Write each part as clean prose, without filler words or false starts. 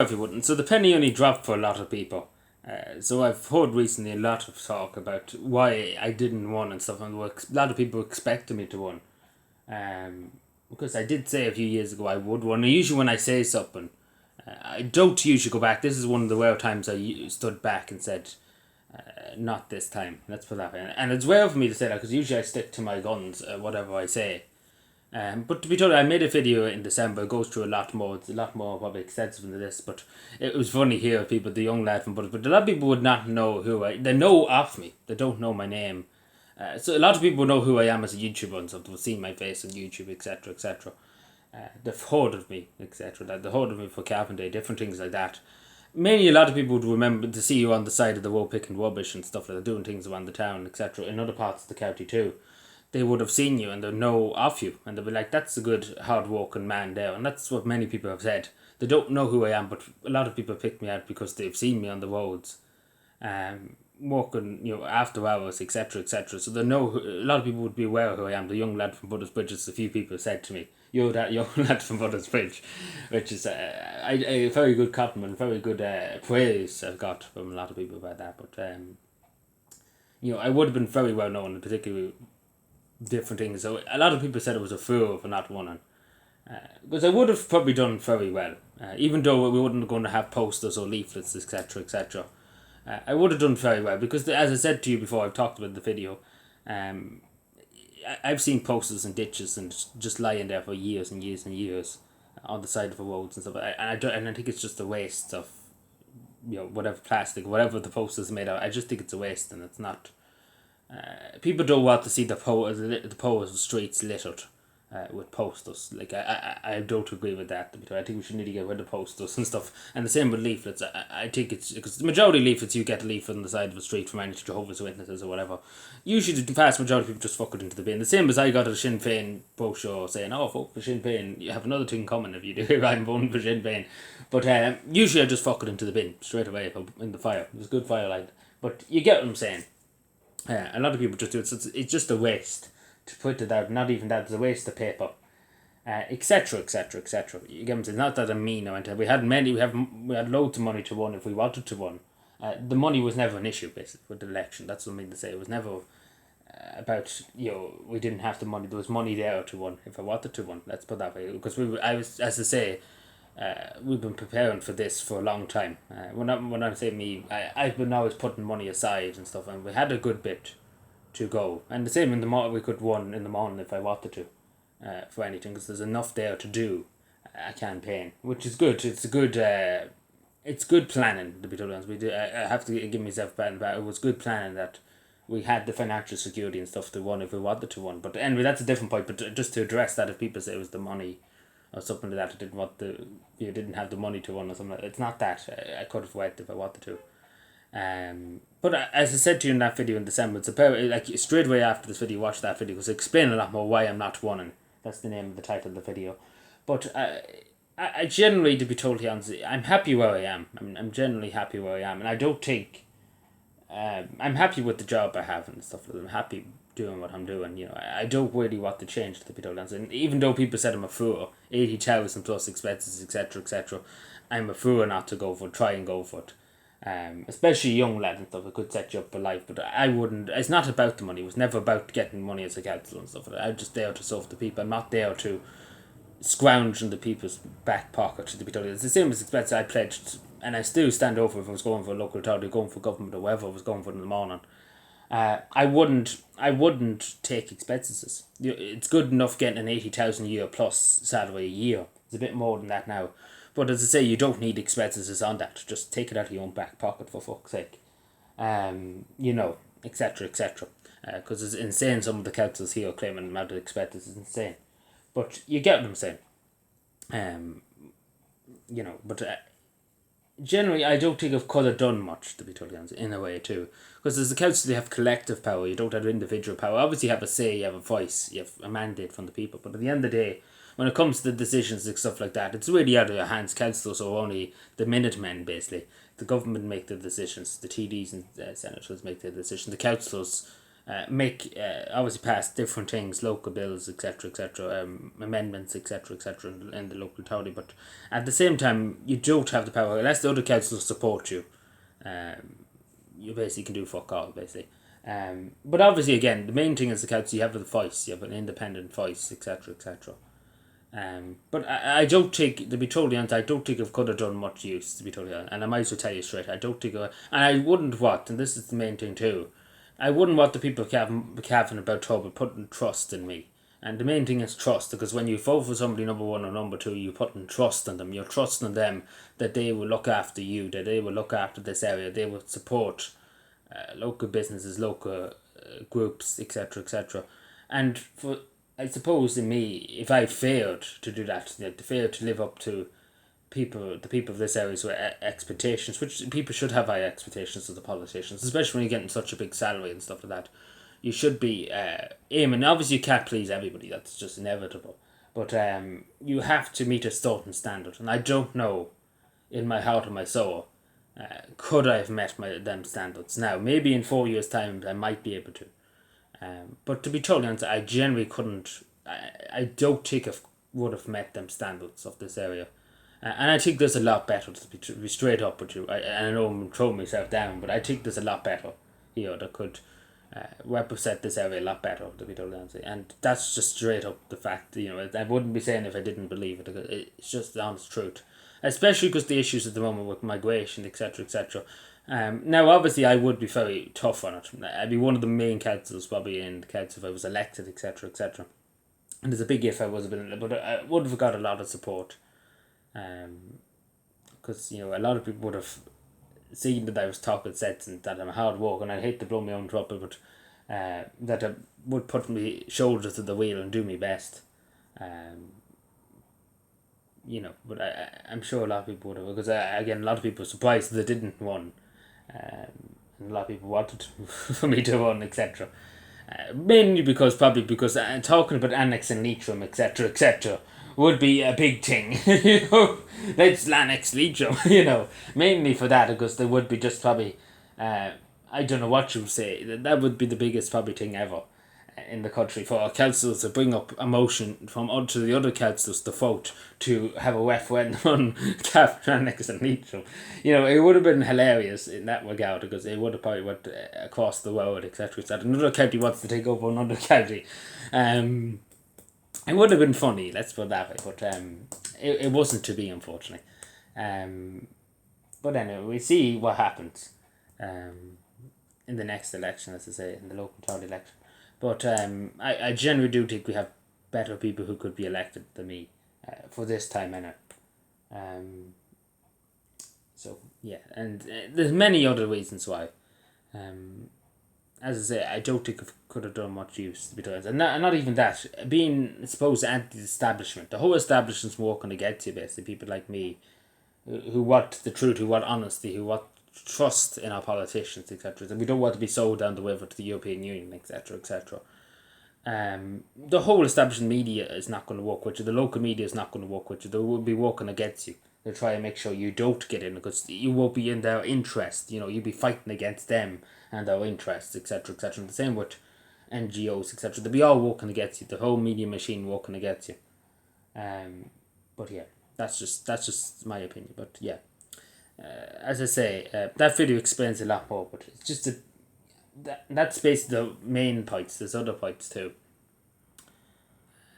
Everyone. So the penny only dropped for a lot of people. So I've heard recently a lot of talk about why I didn't win and stuff, and a lot of people expected me to win. Because I did say a few years ago I would win. And usually when I say something, I don't usually go back. This is one of the rare times I stood back and said, not this time. Let's put that way. And it's rare for me to say that because usually I stick to my guns, whatever I say. But to be told, I made a video in December. It goes through a lot more. It's a lot more probably extensive than this. But it was funny here, people, the young lad from Butters. But a lot of people would not know who they know of me. They don't know my name. So a lot of people know who I am as a YouTuber and stuff. They've seen my face on YouTube, etc., etc. They've heard of me, etc. They've heard of me for Carpenter, different things like that. Mainly, a lot of people would remember to see you on the side of the road picking rubbish and stuff like that, doing things around the town, etc. In other parts of the county too. They would have seen you and they know of you and they'll be like, that's a good hard working man there. And that's what many people have said. They don't know who I am, but a lot of people pick me out because they've seen me on the roads, working, after hours, etc., etc. So they know a lot of people would be aware of who I am. The young lad from Butters Bridge, as a few people said to me, you're that young lad from Butters Bridge, which is a very good compliment, very good praise I've got from a lot of people about that. But I would have been very well known, particularly different things. So a lot of people said it was a fool for not winning. Because I would have probably done very well, even though we wouldn't going to have posters or leaflets, etc., etc. I would have done very well because, as I said to you before, I've talked about the video. I've seen posters and ditches and just lying there for years and years and years on the side of the roads and stuff. And I think it's just a waste of, whatever plastic, whatever the poster's made out. I just think it's a waste, and it's not. People don't want to see the post streets littered with posters. Like I don't agree with that. I think we should need to get rid of posters and stuff. And the same with leaflets. I think it's because the majority of leaflets you get a leaflet on the side of the street from any Jehovah's Witnesses or whatever. Usually the vast majority of people just fuck it into the bin. The same as I got a Sinn Féin brochure saying, "Oh, vote for Sinn Féin. You have another thing coming if you do. I'm voting for Sinn Féin." But usually I just fuck it into the bin straight away in the fire. There's good firelight. But you get what I'm saying. A lot of people just do it, so it's just a waste to put it out. Not even that, it's a waste of paper, etc., etc., etc. You get me? It's not that I'm mean or anything. We had loads of money to run if we wanted to run. The money was never an issue, basically, with the election. That's what I mean to say. It was never about we didn't have the money. There was money there to run if I wanted to run. Let's put that way, because I was, as I say. We've been preparing for this for a long time. When I say me, I've been always putting money aside and stuff, and we had a good bit to go. And the same in the morning, we could run in the morning if I wanted to, for anything, because there's enough there to do a campaign, which is good. It's good planning, to be totally honest. I have to give myself credit, but it was good planning that we had the financial security and stuff to run if we wanted to run. But anyway, that's a different point. But just to address that, if people say it was the money or something like that, you didn't have the money to run or something. It's not that. I could have went if I wanted to. But as I said to you in that video in December, it's about like straight away after this video, watch that video because I explain a lot more why I'm not running. That's the name of the title of the video. But I generally, to be totally honest, I'm happy where I am. I'm generally happy where I am, and I don't think. I'm happy with the job I have and stuff. I'm happy doing what I'm doing. I don't really want to change, to be totally honest. And even though people said I'm a fool, 80,000 plus expenses, etc., etc., I'm a fool not to try and go for it. Especially young lads and stuff, it could set you up for life. But I wouldn't. It's not about the money. It was never about getting money as a councillor and stuff. I'm just there to serve the people. I'm not there to scrounge in the people's back pocket, to be totally honest. It's the same as expenses I pledged, and I still stand over if I was going for a local authority, going for government or whatever I was going for in the morning. I wouldn't take expenses. It's good enough getting an 80,000 a year plus salary a year. It's a bit more than that now. But as I say, you don't need expenses on that. Just take it out of your own back pocket, for fuck's sake. Etc., etc. Because it's insane, some of the councils here claiming amount of expenses is insane. But you get what I'm saying. But generally, I don't think I've could have done much, to be totally honest, in a way too. Because as a council, you have collective power, you don't have individual power. Obviously, you have a say, you have a voice, you have a mandate from the people. But at the end of the day, when it comes to the decisions and stuff like that, it's really out of your hands. Councillors are only the Minutemen, basically. The government make the decisions, the TDs and senators make the decisions. The councillors obviously pass different things, local bills, etc., amendments, etc., in the local authority. But at the same time, you don't have the power unless the other councils support you. You basically can do fuck all, basically. But obviously, again, the main thing is the council. You have the voice, you have an independent voice, etc. But I don't think, to be totally honest, I don't think it could have done much use, to be totally honest. And I might as well tell you straight, I don't think, and I wouldn't want, and this is the main thing too, I wouldn't want the people having about trouble putting trust in me. And the main thing is trust, because when you vote for somebody number one or number two, you're putting trust in them. You're trusting them that they will look after you, that they will look after this area, they will support local businesses, local groups, etc. And for, I suppose, in me, if I failed to do that, to fail to live up to the people of this area's expectations, which people should have high expectations of the politicians, especially when you're getting such a big salary and stuff like that. You should be aiming. Obviously, you can't please everybody. That's just inevitable. But you have to meet a certain standard, and I don't know, in my heart and my soul, could I have met them standards. Now, maybe in 4 years' time, I might be able to. But to be totally honest, I generally couldn't. I don't think I would have met them standards of this area. And I think there's a lot better, to be straight up with you. I know I'm throwing myself down, but I think there's a lot better here that could represent this area a lot better, to be totally honest. And that's just straight up the fact. I wouldn't be saying if I didn't believe it. It's just the honest truth. Especially because the issues at the moment with migration, etc. Now, obviously, I would be very tough on it. I'd be one of the main councils, probably in the council if I was elected, etc. And there's a big if I was but I would have got a lot of support. Because a lot of people would have seen that I was talking sense and that I'm hard work, and I hate to blow my own trumpet, but that I would put my shoulders to the wheel and do my best. But I'm sure a lot of people would have, because again, a lot of people were surprised that they didn't win. And a lot of people wanted for me to win, etc. Mainly because talking about annexing Leitrim, etc., would be a big thing. Let's annex Leitrim. Mainly for that, because there would be just probably, I don't know what you would say. That would be the biggest probably thing ever in the country, for our councils to bring up a motion from to the other councils to vote to have a referendum on Cavan Annex and Leitrim. It would have been hilarious in that regard, because it would have probably went across the world, etc. Another county wants to take over another county. It would have been funny, let's put it that way, but it wasn't to be, unfortunately. But anyway, we see what happens in the next election, as I say, in the local authority election. But I generally do think we have better people who could be elected than me for this time, anyway. So, yeah, and there's many other reasons why. As I say, I don't think I could have done much use, to be honest. And not even that. Being, I suppose, anti-establishment. The whole establishment's working against you, basically. People like me, who want the truth, who want honesty, who want trust in our politicians, etc. And we don't want to be sold down the river to the European Union, etc. The whole establishment media is not going to work with you. The local media is not going to work with you. They will be working against you. They'll try and make sure you don't get in, because you won't be in their interest. You'll be fighting against them and their interests, etc. And the same with NGOs, etc. They'll be all working against you. The whole media machine working against you. But yeah, that's just my opinion. But yeah, as I say, that video explains a lot more. But it's just that's basically the main points. There's other points too.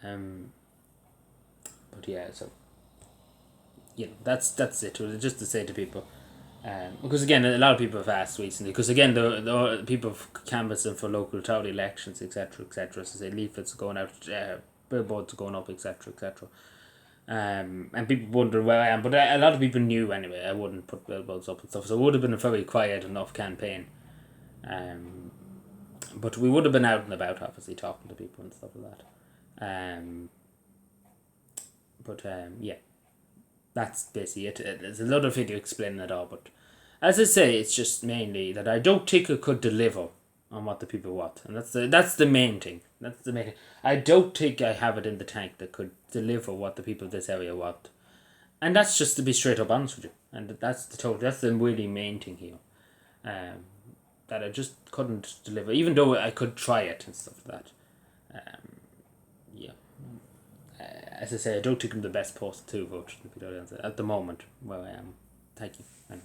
But yeah, so that's it. Just to say to people, because again, a lot of people have asked recently. Because again, the people canvassing for local authority elections, etc. So say leaflets are going out, billboards are going up, etc. And people wonder where I am, but a lot of people knew anyway. I wouldn't put billboards up and stuff, so it would have been a very quiet enough campaign. But we would have been out and about, obviously, talking to people and stuff like that. Yeah, that's basically it. There's a lot of video explaining it all, but as I say, it's just mainly that I don't think it could deliver on what the people want, and that's the main thing. That's the main thing. I don't think I have it in the tank that could deliver what the people of this area want, and that's just to be straight up honest with you. And that's the really main thing here. that I just couldn't deliver, even though I could try it and stuff like that. Yeah. As I say, I don't think I'm the best post two voucher at the moment where I am. Thank you. Anyway.